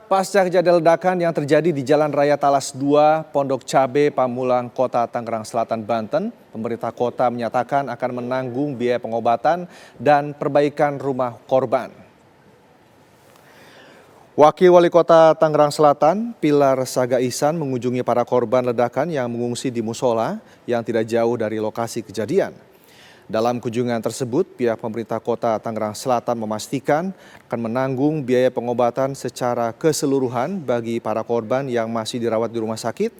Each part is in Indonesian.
Pasca kejadian ledakan yang terjadi di Jalan Raya Talas 2, Pondok Cabe, Pamulang, Kota Tangerang Selatan, Banten, pemerintah kota menyatakan akan menanggung biaya pengobatan dan perbaikan rumah korban. Wakil Wali Kota Tangerang Selatan, Pilar Saga Ihsan, mengunjungi para korban ledakan yang mengungsi di musola yang tidak jauh dari lokasi kejadian. Dalam kunjungan tersebut, pihak pemerintah kota Tangerang Selatan memastikan akan menanggung biaya pengobatan secara keseluruhan bagi para korban yang masih dirawat di rumah sakit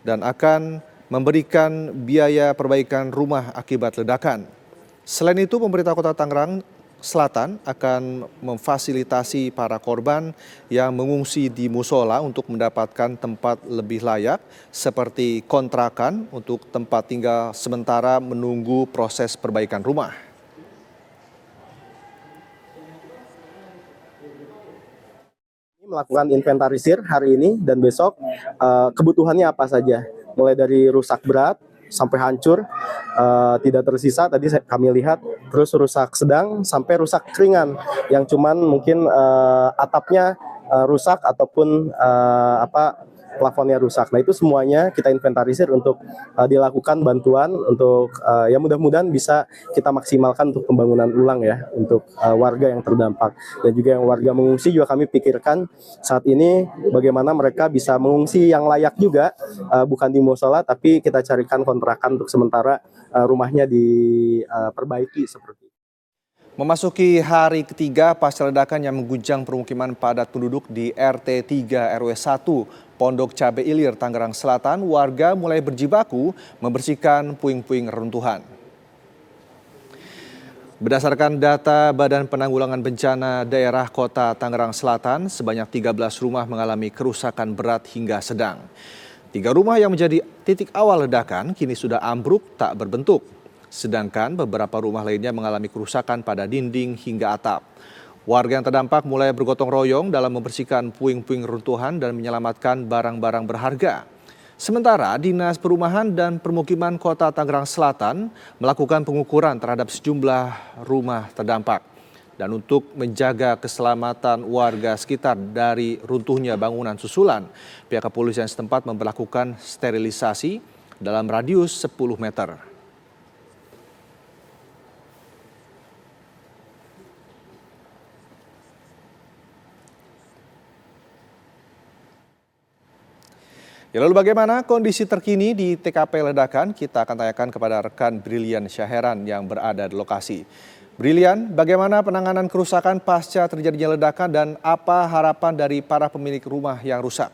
dan akan memberikan biaya perbaikan rumah akibat ledakan. Selain itu, pemerintah kota Tangerang Selatan akan memfasilitasi para korban yang mengungsi di musola untuk mendapatkan tempat lebih layak seperti kontrakan untuk tempat tinggal sementara menunggu proses perbaikan rumah. Melakukan inventarisir hari ini dan besok kebutuhannya apa saja, mulai dari rusak berat sampai hancur, tidak tersisa tadi kami lihat, terus rusak sedang sampai rusak ringan yang cuman mungkin atapnya rusak ataupun plafonnya rusak. Nah, itu semuanya kita inventarisir untuk dilakukan bantuan untuk ya mudah-mudahan bisa kita maksimalkan untuk pembangunan ulang ya untuk warga yang terdampak. Dan juga yang warga mengungsi juga kami pikirkan saat ini bagaimana mereka bisa mengungsi yang layak juga, bukan di musola tapi kita carikan kontrakan untuk sementara rumahnya diperbaiki seperti itu. Memasuki hari ketiga pasca ledakan yang mengguncang permukiman padat penduduk di RT 3 RW 1 Pondok Cabe Ilir, Tangerang Selatan, warga mulai berjibaku membersihkan puing-puing reruntuhan. Berdasarkan data Badan Penanggulangan Bencana Daerah Kota Tangerang Selatan, sebanyak 13 rumah mengalami kerusakan berat hingga sedang. 3 rumah yang menjadi titik awal ledakan kini sudah ambruk tak berbentuk. Sedangkan beberapa rumah lainnya mengalami kerusakan pada dinding hingga atap. Warga yang terdampak mulai bergotong royong dalam membersihkan puing-puing runtuhan dan menyelamatkan barang-barang berharga. Sementara Dinas Perumahan dan Permukiman Kota Tangerang Selatan melakukan pengukuran terhadap sejumlah rumah terdampak. Dan untuk menjaga keselamatan warga sekitar dari runtuhnya bangunan susulan, pihak kepolisian setempat memperlakukan sterilisasi dalam radius 10 meter. Ya, lalu bagaimana kondisi terkini di TKP ledakan? Kita akan tanyakan kepada rekan Brilian Syaheran yang berada di lokasi. Brilian, bagaimana penanganan kerusakan pasca terjadinya ledakan dan apa harapan dari para pemilik rumah yang rusak?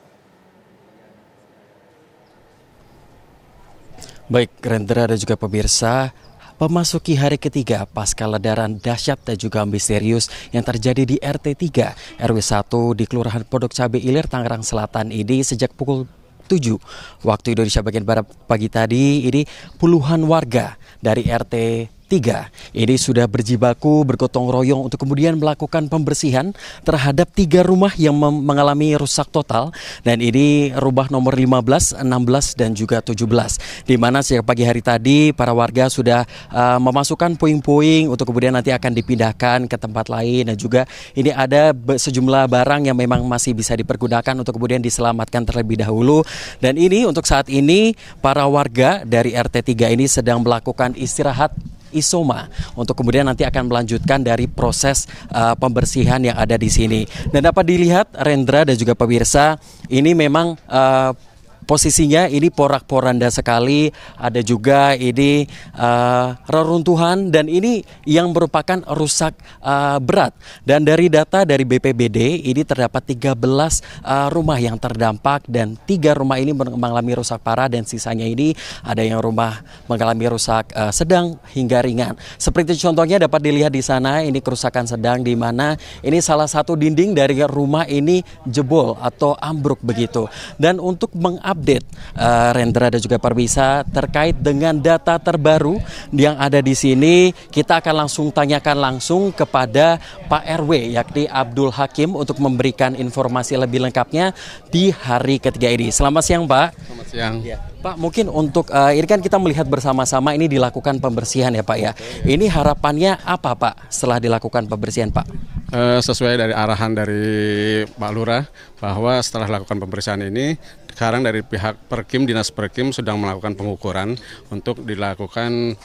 Baik, Rendra dan juga pemirsa, memasuki hari ketiga pasca ledakan dahsyat dan juga misterius yang terjadi di RT 3 RW 1 di Kelurahan Pondok Cabe Ilir, Tangerang Selatan ini sejak pukul 7 waktu Indonesia bagian Barat pagi tadi, ini puluhan warga dari RT 3 ini sudah berjibaku bergotong royong untuk kemudian melakukan pembersihan terhadap 3 rumah yang mengalami rusak total, dan ini rumah nomor 15, 16 dan juga 17, di mana sejak pagi hari tadi para warga sudah memasukkan puing-puing untuk kemudian nanti akan dipindahkan ke tempat lain, dan juga ini ada sejumlah barang yang memang masih bisa dipergunakan untuk kemudian diselamatkan terlebih dahulu. Dan ini untuk saat ini para warga dari RT 3 ini sedang melakukan istirahat isoma untuk kemudian nanti akan melanjutkan dari proses pembersihan yang ada di sini. Dan dapat dilihat Rendra dan juga pemirsa, ini memang posisinya ini porak-poranda sekali, ada juga ini reruntuhan dan ini yang merupakan rusak berat. Dan dari data dari BPBD ini terdapat 13 rumah yang terdampak dan 3 rumah ini mengalami rusak parah dan sisanya ini ada yang rumah mengalami rusak sedang hingga ringan. Seperti contohnya dapat dilihat di sana, ini kerusakan sedang di mana ini salah satu dinding dari rumah ini jebol atau ambruk begitu. Dan untuk update Rendra dan juga pemirsa terkait dengan data terbaru yang ada di sini, kita akan langsung tanyakan langsung kepada Pak RW yakni Abdul Hakim untuk memberikan informasi lebih lengkapnya di hari ketiga ini. Selamat siang, Pak. Selamat siang. Ya. Pak, mungkin untuk ini kan kita melihat bersama-sama ini dilakukan pembersihan ya Pak ya. Ini harapannya apa Pak setelah dilakukan pembersihan Pak? Sesuai dari arahan dari Pak Lurah bahwa setelah lakukan pemeriksaan ini, sekarang dari pihak Perkim, Dinas Perkim sedang melakukan pengukuran untuk dilakukan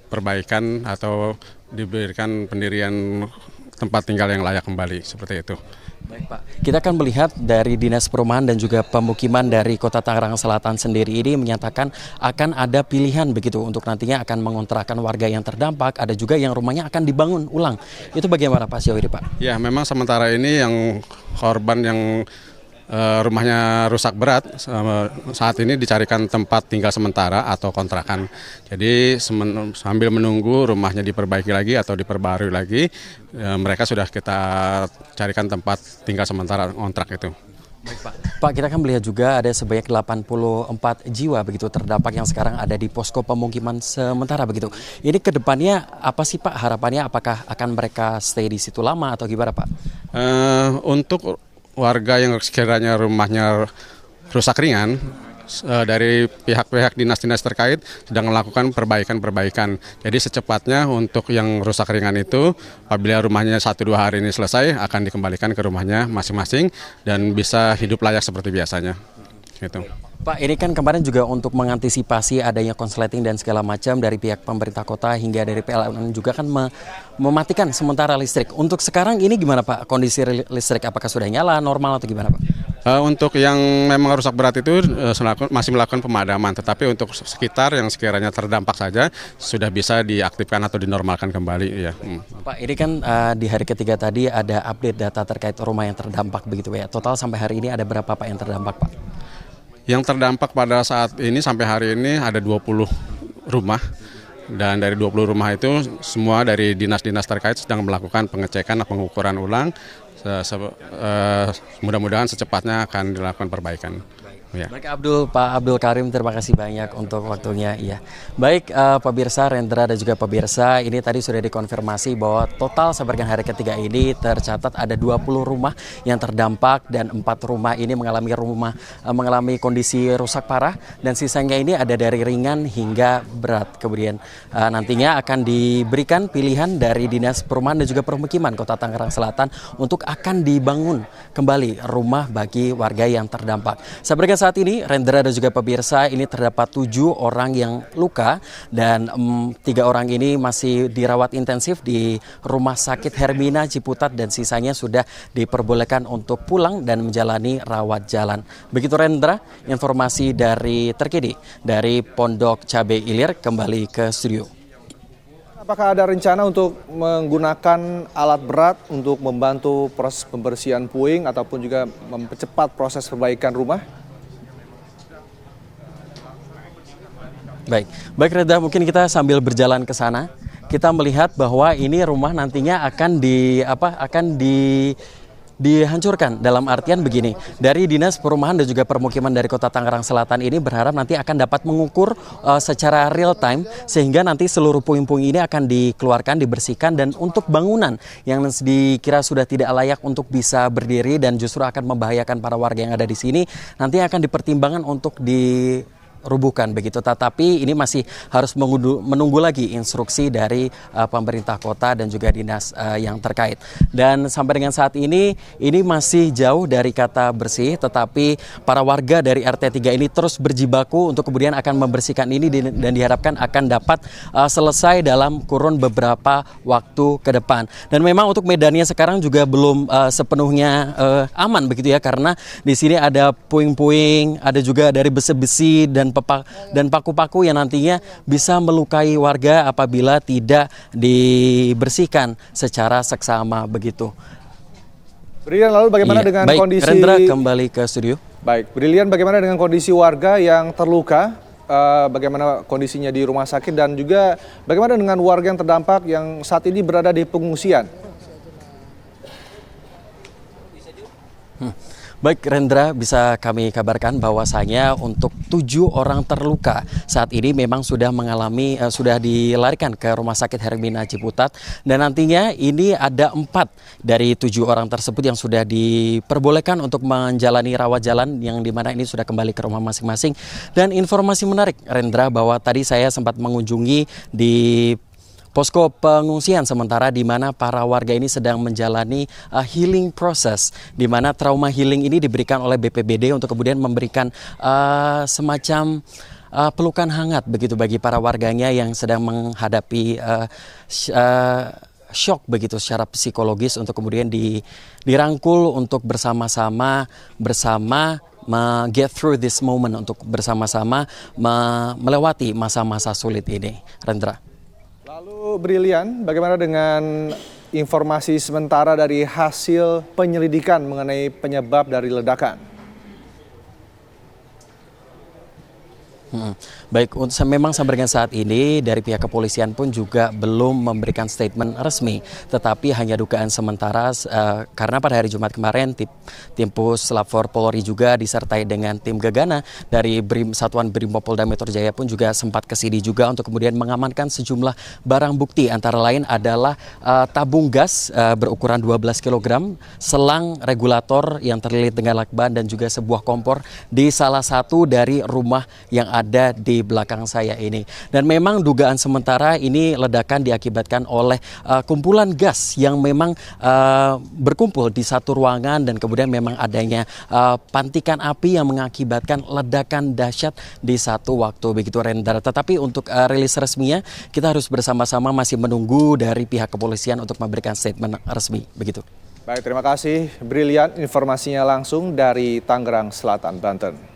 perbaikan atau diberikan pendirian tempat tinggal yang layak kembali, seperti itu. Baik Pak, kita akan melihat dari Dinas Perumahan dan juga Pemukiman dari Kota Tangerang Selatan sendiri ini menyatakan akan ada pilihan begitu untuk nantinya akan mengontrakkan warga yang terdampak, ada juga yang rumahnya akan dibangun ulang. Itu bagaimana Pak sejauh ini Pak? Ya, memang sementara ini yang korban yang rumahnya rusak berat saat ini dicarikan tempat tinggal sementara atau kontrakan. Jadi sambil menunggu rumahnya diperbaiki lagi atau diperbarui lagi, mereka sudah kita carikan tempat tinggal sementara kontrak itu. Baik, Pak. Pak, kita akan melihat juga ada sebanyak 84 jiwa begitu terdampak yang sekarang ada di posko pemukiman sementara begitu. Ini ke depannya apa sih Pak harapannya? Apakah akan mereka stay di situ lama atau gimana Pak? Untuk warga yang sekiranya rumahnya rusak ringan, dari pihak-pihak dinas-dinas terkait sedang melakukan perbaikan-perbaikan. Jadi secepatnya untuk yang rusak ringan itu, apabila rumahnya 1-2 hari ini selesai, akan dikembalikan ke rumahnya masing-masing dan bisa hidup layak seperti biasanya. Gitu. Pak, ini kan kemarin juga untuk mengantisipasi adanya konsleting dan segala macam dari pihak pemerintah kota hingga dari PLN juga kan mematikan sementara listrik. Untuk sekarang ini gimana Pak? Kondisi listrik apakah sudah nyala, normal atau gimana Pak? Untuk yang memang rusak berat itu masih melakukan pemadaman, tetapi untuk sekitar yang sekiranya terdampak saja sudah bisa diaktifkan atau dinormalkan kembali. Ya. Pak, ini kan di hari ketiga tadi ada update data terkait rumah yang terdampak begitu ya. Total sampai hari ini ada berapa Pak yang terdampak Pak? Yang terdampak pada saat ini sampai hari ini ada 20 rumah. Dan dari 20 rumah itu semua dari dinas-dinas terkait sedang melakukan pengecekan dan pengukuran ulang. Mudah-mudahan secepatnya akan dilakukan perbaikan. Ya. Baik Pak Abdul Karim, terima kasih banyak untuk waktunya. Iya. Baik pemirsa Rendra dan juga pemirsa, ini tadi sudah dikonfirmasi bahwa total sampai dengan hari ketiga ini tercatat ada 20 rumah yang terdampak dan 4 rumah ini mengalami kondisi rusak parah dan sisanya ini ada dari ringan hingga berat. Kemudian nantinya akan diberikan pilihan dari Dinas Perumahan dan juga Pemukiman Kota Tangerang Selatan untuk akan dibangun kembali rumah bagi warga yang terdampak. Sampai dengan saat ini, Rendra dan juga pemirsa, ini terdapat 7 orang yang luka dan 3 orang ini masih dirawat intensif di Rumah Sakit Hermina Ciputat dan sisanya sudah diperbolehkan untuk pulang dan menjalani rawat jalan. Begitu Rendra, informasi dari terkini dari Pondok Cabe Ilir kembali ke studio. Apakah ada rencana untuk menggunakan alat berat untuk membantu proses pembersihan puing ataupun juga mempercepat proses perbaikan rumah? Baik Reda, mungkin kita sambil berjalan ke sana, kita melihat bahwa ini rumah nantinya akan dihancurkan. Dalam artian begini, dari Dinas Perumahan dan juga Permukiman dari Kota Tangerang Selatan ini berharap nanti akan dapat mengukur secara real time sehingga nanti seluruh puing-puing ini akan dikeluarkan, dibersihkan dan untuk bangunan yang dikira sudah tidak layak untuk bisa berdiri dan justru akan membahayakan para warga yang ada di sini nanti akan dipertimbangkan untuk dirubuhkan begitu, tetapi ini masih harus menunggu lagi instruksi dari pemerintah kota dan juga dinas yang terkait. Dan sampai dengan saat ini masih jauh dari kata bersih, tetapi para warga dari RT 3 ini terus berjibaku untuk kemudian akan membersihkan ini dan diharapkan akan dapat selesai dalam kurun beberapa waktu ke depan. Dan memang untuk medannya sekarang juga belum sepenuhnya aman begitu ya, karena di sini ada puing-puing, ada juga dari besi-besi dan paku-paku yang nantinya bisa melukai warga apabila tidak dibersihkan secara seksama begitu. Brilian, lalu bagaimana dengan kondisi... Rendra kembali ke studio. Baik, Brilian, bagaimana dengan kondisi warga yang terluka? Bagaimana kondisinya di rumah sakit dan juga bagaimana dengan warga yang terdampak yang saat ini berada di pengungsian? Baik Rendra, bisa kami kabarkan bahwasanya untuk 7 orang terluka saat ini memang sudah dilarikan ke Rumah Sakit Hermina Ciputat dan nantinya ini ada 4 dari 7 orang tersebut yang sudah diperbolehkan untuk menjalani rawat jalan yang dimana ini sudah kembali ke rumah masing-masing. Dan informasi menarik Rendra bahwa tadi saya sempat mengunjungi di posko pengungsian sementara di mana para warga ini sedang menjalani healing process, di mana trauma healing ini diberikan oleh BPBD untuk kemudian memberikan semacam pelukan hangat begitu bagi para warganya yang sedang menghadapi shock begitu secara psikologis, untuk kemudian dirangkul untuk bersama-sama get through this moment, untuk bersama-sama melewati masa-masa sulit ini. Rendra. Lalu Brilian, bagaimana dengan informasi sementara dari hasil penyelidikan mengenai penyebab dari ledakan? Baik, memang sampai dengan saat ini dari pihak kepolisian pun juga belum memberikan statement resmi, tetapi hanya dugaan sementara karena pada hari Jumat kemarin tim Puslap 4 Polri juga disertai dengan tim Gegana dari Satuan Brimopolda Metro Jaya pun juga sempat kesini juga untuk kemudian mengamankan sejumlah barang bukti, antara lain adalah tabung gas berukuran 12 kg, selang regulator yang terlilit dengan lakban, dan juga sebuah kompor di salah satu dari rumah yang ada di belakang saya ini. Dan memang dugaan sementara ini ledakan diakibatkan oleh kumpulan gas yang memang berkumpul di satu ruangan, dan kemudian memang adanya pantikan api yang mengakibatkan ledakan dahsyat di satu waktu begitu, Rendra. Tetapi untuk rilis resminya kita harus bersama-sama masih menunggu dari pihak kepolisian untuk memberikan statement resmi begitu. Baik, terima kasih Brilian, informasinya langsung dari Tangerang Selatan, Banten.